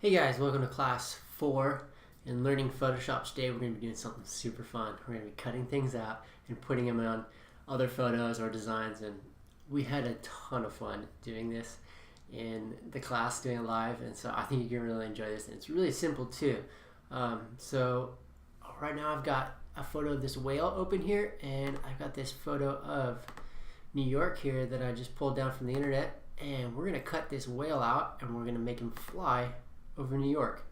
Hey guys, welcome to class 4 in learning Photoshop. Today we're going to be doing something super fun. We're going to be cutting things out and putting them on other photos or designs, and we had a ton of fun doing this in the class, doing it live, and so I think you're going to really enjoy this, and it's really simple too. So right now I've got a photo of this whale open here, and I've got this photo of New York here that I just pulled down from the internet, and we're going to cut this whale out and we're going to make him fly over New York,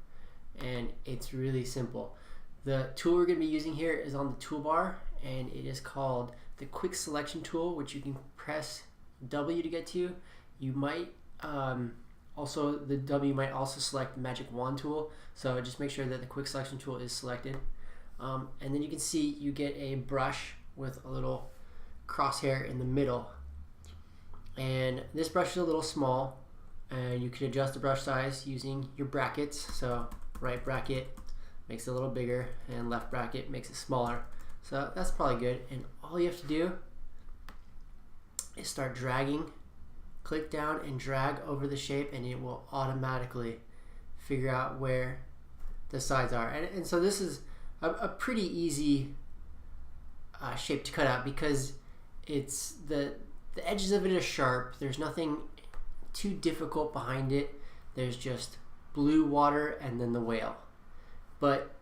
and it's really simple. The tool we're going to be using here is on the toolbar, and it is called the quick selection tool, which you can press W to get to. You might the W might also select the magic wand tool, so just make sure that the quick selection tool is selected, and then you can see you get a brush with a little crosshair in the middle, and this brush is a little small, and you can adjust the brush size using your brackets. So right bracket makes it a little bigger and left bracket makes it smaller, so that's probably good. And all you have to do is start dragging, click down and drag over the shape, and it will automatically figure out where the sides are. And so this is a pretty easy shape to cut out because it's the edges of it are sharp. There's nothing too difficult behind it. There's just blue water and then the whale. But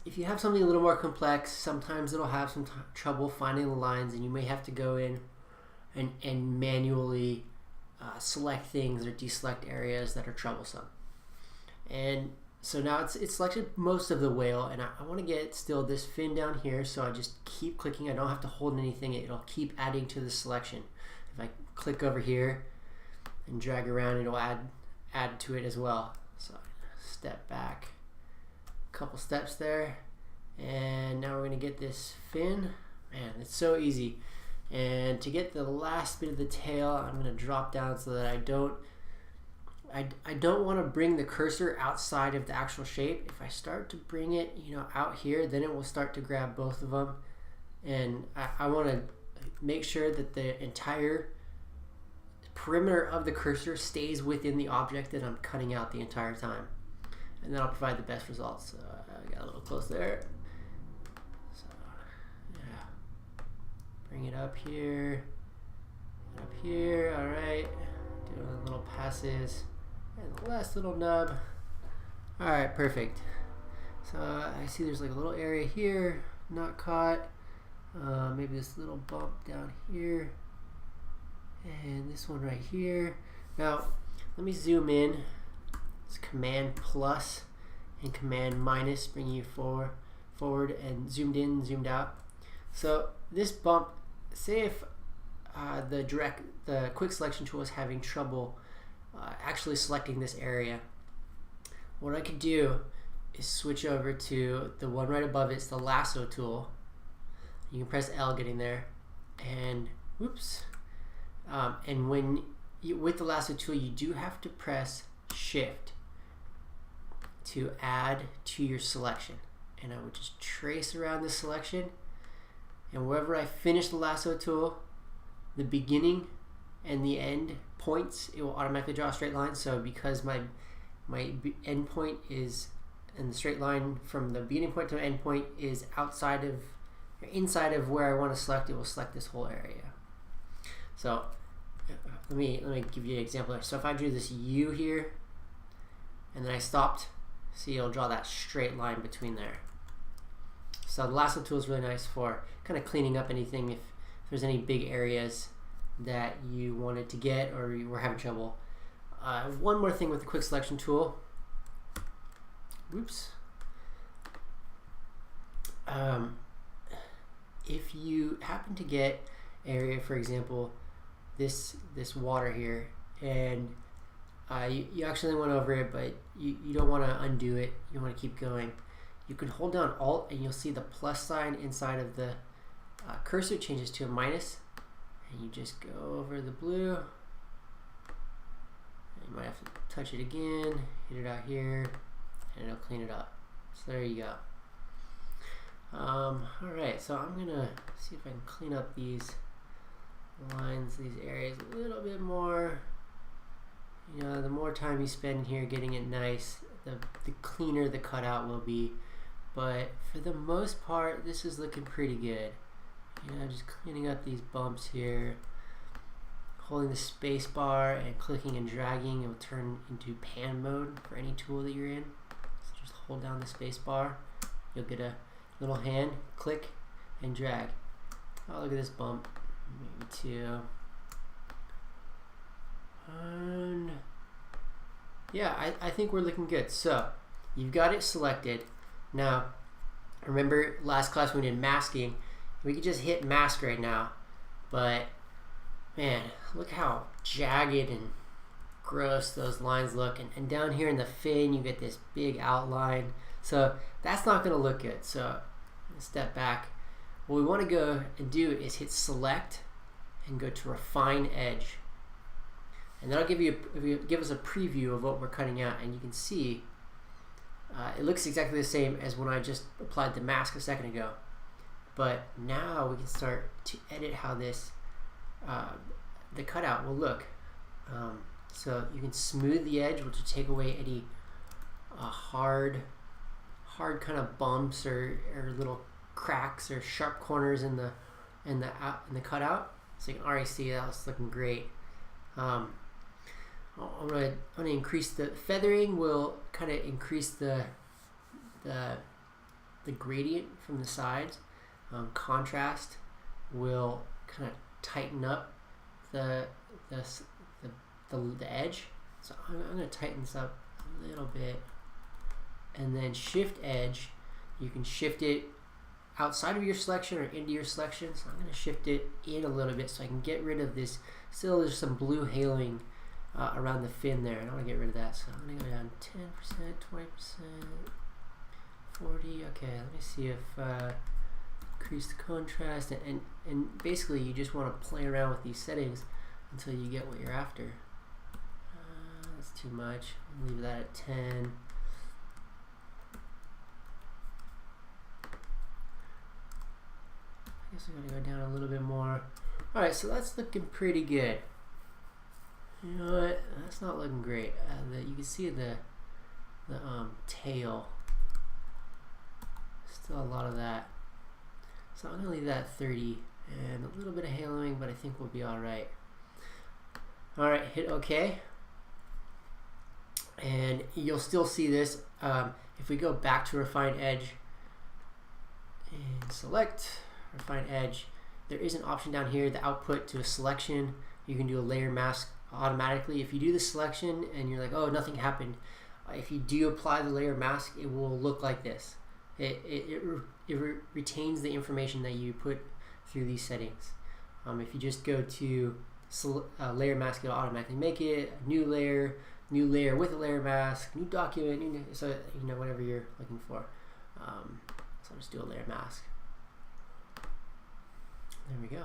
if you have something a little more complex, sometimes it'll have some trouble finding the lines, and you may have to go in and manually select things or deselect areas that are troublesome. And so now it's selected most of the whale, and I want to get still this fin down here, so I just keep clicking. I don't have to hold anything. It'll keep adding to the selection. If I click over here and drag around, it'll add to it as well. So step back a couple steps there, and now we're going to get this fin. Man, it's so easy. And to get the last bit of the tail, I'm going to drop down so that I don't want to bring the cursor outside of the actual shape. If I start to bring it out here, then it will start to grab both of them, and I want to make sure that the entire perimeter of the cursor stays within the object that I'm cutting out the entire time, and then I'll provide the best results. So I got a little close there, so yeah, bring it up here, all right, doing little passes, and the last little nub. All right, perfect. So I see there's like a little area here not caught, maybe this little bump down here, and this one right here. Now let me zoom in. It's Command plus and Command minus bring you forward and zoomed in, zoomed out. So this bump, say if the quick selection tool is having trouble actually selecting this area, what I could do is switch over to the one right above it. It's the lasso tool. You can press L getting there, and whoops. And with the lasso tool, you do have to press Shift to add to your selection. And I would just trace around this selection, and wherever I finish the lasso tool, the beginning and the end points, it will automatically draw a straight line. So because my end point is, and the straight line from the beginning point to the end point is inside of where I want to select, it will select this whole area. So let me give you an example. So if I drew this U here and then I stopped, see, it'll draw that straight line between there. So the lasso tool is really nice for kind of cleaning up anything if there's any big areas that you wanted to get or you were having trouble. One more thing with the quick selection tool. Oops. If you happen to get area, for example, this water here, and you actually went over it, but you don't want to undo it, you want to keep going, you can hold down Alt and you'll see the plus sign inside of the cursor changes to a minus, and you just go over the blue. You might have to touch it again, hit it out here, and it'll clean it up. So there you go. Alright, so I'm gonna see if I can clean up these lines, these areas a little bit more. The more time you spend here getting it nice, the cleaner the cutout will be. But for the most part, this is looking pretty good. You know, just cleaning up these bumps here. Holding the space bar and clicking and dragging, it will turn into pan mode for any tool that you're in. So just hold down the space bar. You'll get a little hand, click and drag. Oh, look at this bump. Maybe two. And yeah, I think we're looking good. So you've got it selected. Now, remember last class we did masking. We could just hit mask right now, but man, look how jagged and gross those lines look. And down here in the fin, you get this big outline. So that's not going to look good. So step back. What we want to go and do is hit select and go to refine edge. And that'll give us a preview of what we're cutting out. And you can see it looks exactly the same as when I just applied the mask a second ago. But now we can start to edit how this the cutout will look. So you can smooth the edge, which will take away any hard kind of bumps or little cracks or sharp corners in the cutout. So you can already see that was looking great. I'm gonna increase the feathering. Will kind of increase the gradient from the sides. Contrast will kind of tighten up the edge. So I'm going to tighten this up a little bit, and then shift edge. You can shift it outside of your selection or into your selection. So I'm going to shift it in a little bit so I can get rid of this. Still, there's some blue haloing around the fin there, and I want to get rid of that. So I'm going to go down 10%, 20%, 40. Okay, let me see if increase the contrast, and basically you just want to play around with these settings until you get what you're after. That's too much. I'll leave that at 10. I guess I'm going to go down a little bit more. Alright, so that's looking pretty good. You know what? That's not looking great. You can see the tail. Still a lot of that. So I'm going to leave that at 30 and a little bit of haloing, but I think we'll be alright. Alright, hit OK. And you'll still see this. If we go back to Refine Edge and select Refine Edge, there is an option down here, the output to a selection. You can do a layer mask automatically. If you do the selection and you're like, oh, nothing happened, if you do apply the layer mask, it will look like this. It retains the information that you put through these settings. If you just go to layer mask, it'll automatically make it a new layer with a layer mask, new document, so you know whatever you're looking for. So I'll just do a layer mask. There we go.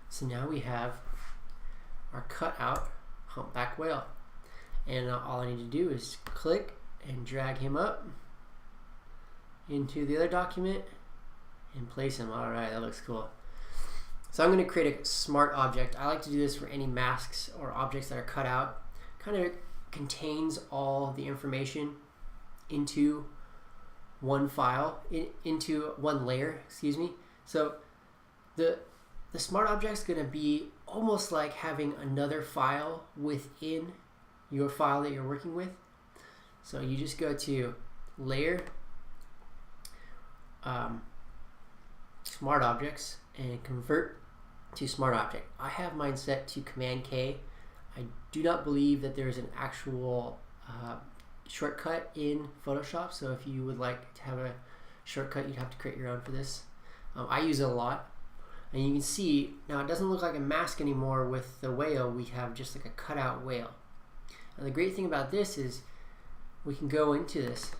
So now we have our cutout humpback whale, and all I need to do is click and drag him up into the other document and place him. Alright, that looks cool. So I'm going to create a smart object. I like to do this for any masks or objects that are cut out. Kind of contains all the information into one file, into one layer, excuse me. So the smart object's going to be almost like having another file within your file that you're working with. So you just go to layer, smart objects, and convert to smart object. I have mine set to Command K. I do not believe that there's an actual shortcut in Photoshop, so if you would like to have a shortcut, you'd have to create your own for this. I use it a lot, and you can see now it doesn't look like a mask anymore. With the whale, we have just like a cutout whale. And the great thing about this is we can go into this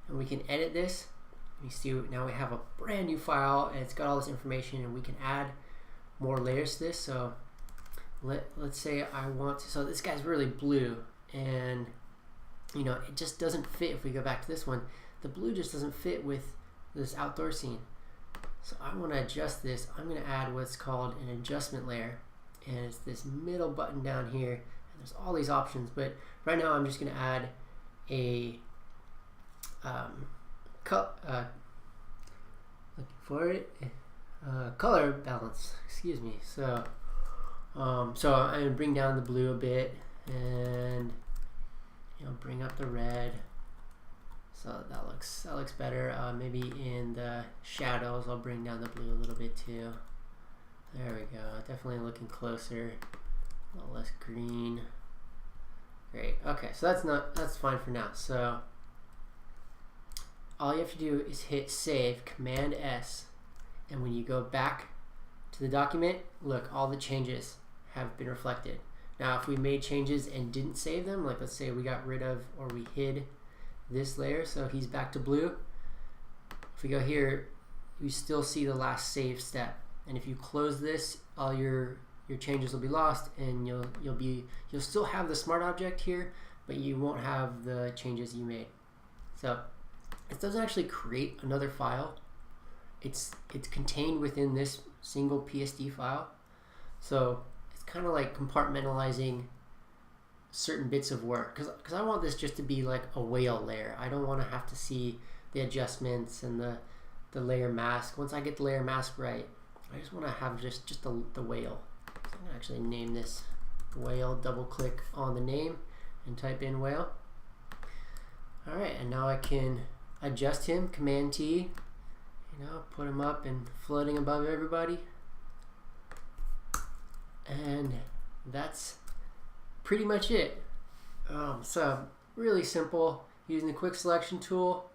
and we can edit this. You see now we have a brand new file and it's got all this information, and we can add more layers to this. So let's say I want to, so this guy's really blue, and you know it just doesn't fit. If we go back to this one, the blue just doesn't fit with this outdoor scene. So I want to adjust this. I'm going to add what's called an adjustment layer, and it's this middle button down here, and there's all these options, but right now I'm just going to add a looking for it, color balance, excuse me. So so I'm going to bring down the blue a bit and bring up the red. So that looks better. Maybe in the shadows I'll bring down the blue a little bit too. There we go. Definitely looking closer. A little less green. Great. Okay, so that's fine for now. So all you have to do is hit save, Command S, and when you go back to the document, look, all the changes have been reflected. Now if we made changes and didn't save them, like let's say we got rid of or we hid this layer, so he's back to blue. If we go here, you still see the last save step, and if you close this, all your changes will be lost, and you'll still have the smart object here, but you won't have the changes you made. So it doesn't actually create another file. It's contained within this single PSD file. So it's kind of like compartmentalizing certain bits of work, because I want this just to be like a whale layer. I don't want to have to see the adjustments and the layer mask. Once I get the layer mask right, I just want to have just the whale. So I'm going to actually name this whale, double click on the name and type in whale. Alright, and now I can adjust him, Command T, put him up and floating above everybody. And that's pretty much it. So really simple, using the quick selection tool,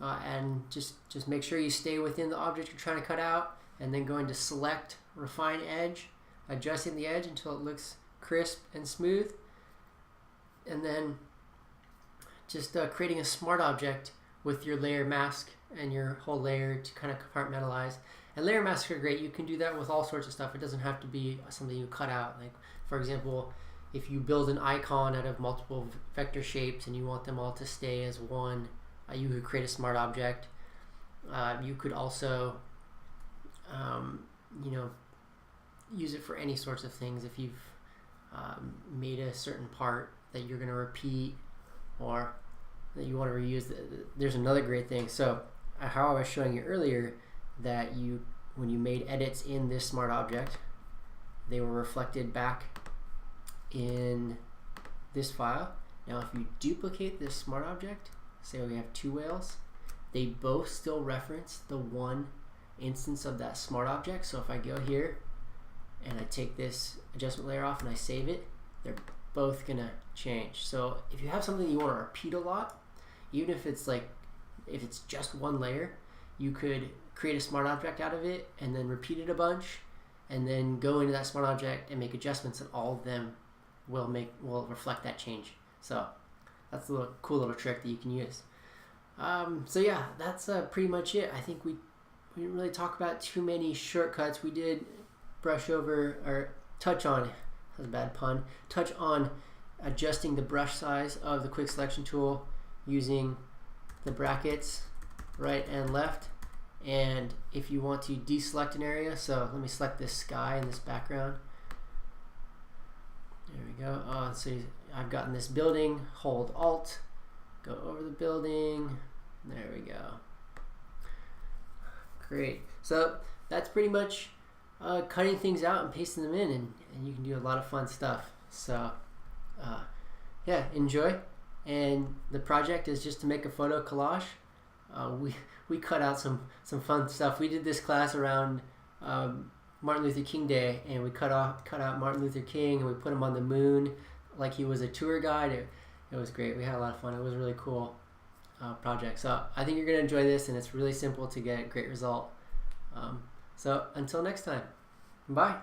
and just make sure you stay within the object you're trying to cut out, and then going to select refine edge, adjusting the edge until it looks crisp and smooth, and then just creating a smart object with your layer mask and your whole layer to kind of compartmentalize. And layer masks are great. You can do that with all sorts of stuff. It doesn't have to be something you cut out. Like for example, if you build an icon out of multiple vector shapes and you want them all to stay as one, you could create a smart object. You could also use it for any sorts of things. If you've made a certain part that you're going to repeat or that you want to reuse, there's another great thing. So how I was showing you earlier, that when you made edits in this smart object, they were reflected back in this file. Now if you duplicate this smart object, say we have two whales, they both still reference the one instance of that smart object. So if I go here and I take this adjustment layer off and I save it, they're both gonna change. So if you have something you want to repeat a lot, even if it's just one layer, you could create a smart object out of it and then repeat it a bunch, and then go into that smart object and make adjustments, and all of them will reflect that change. So that's a cool little trick that you can use. So yeah, that's pretty much it. I think we didn't really talk about too many shortcuts. We did brush over or touch on, that's a bad pun, touch on adjusting the brush size of the quick selection tool using the brackets right and left. And if you want to deselect an area, so let me select this sky in this background. There we go. So I've gotten this building, hold Alt, go over the building. There we go. Great. So that's pretty much cutting things out and pasting them in, and you can do a lot of fun stuff. So yeah, enjoy. And the project is just to make a photo collage. We cut out some fun stuff. We did this class around Martin Luther King Day, and we cut out Martin Luther King, and we put him on the moon like he was a tour guide. It was great. We had a lot of fun. It was a really cool project. So I think you're going to enjoy this, and it's really simple to get a great result. So until next time, bye.